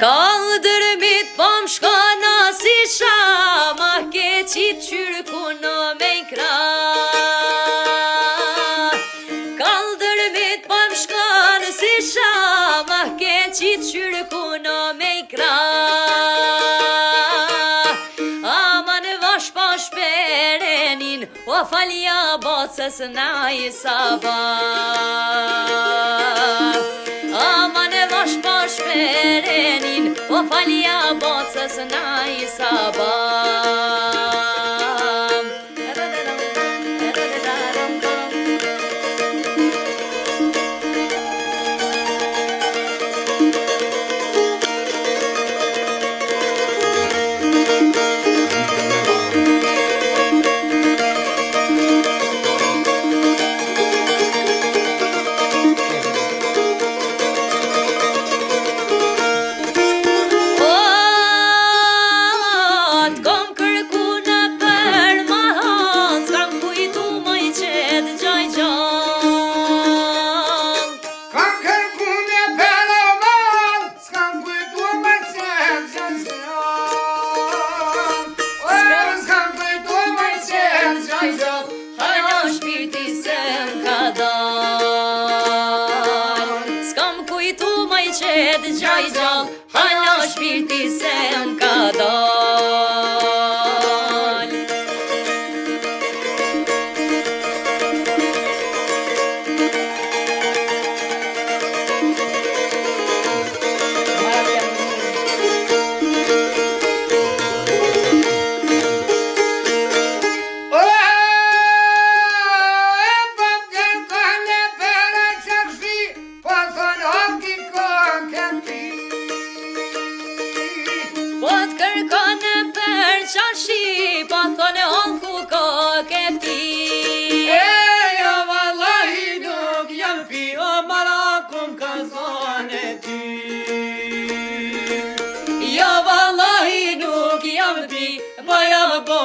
Kaldırmit pomshkona si shama ke qit qyrkuno me kra. Kaldırmit pomshkona si shama ke qit qyrkuno me kra. Aman vash pa shperenin o falja bocës na i sabah. Aman vash pa shperenin o falja bocës na i sabah. Gjaj gjall, hala shpirti se m'ka dal. Qarshi, pa thone on ku ka kepti. Ja vallahi nuk jam pi, o marakum ka zone ty. Ja vallahi nuk jam pi, po jam po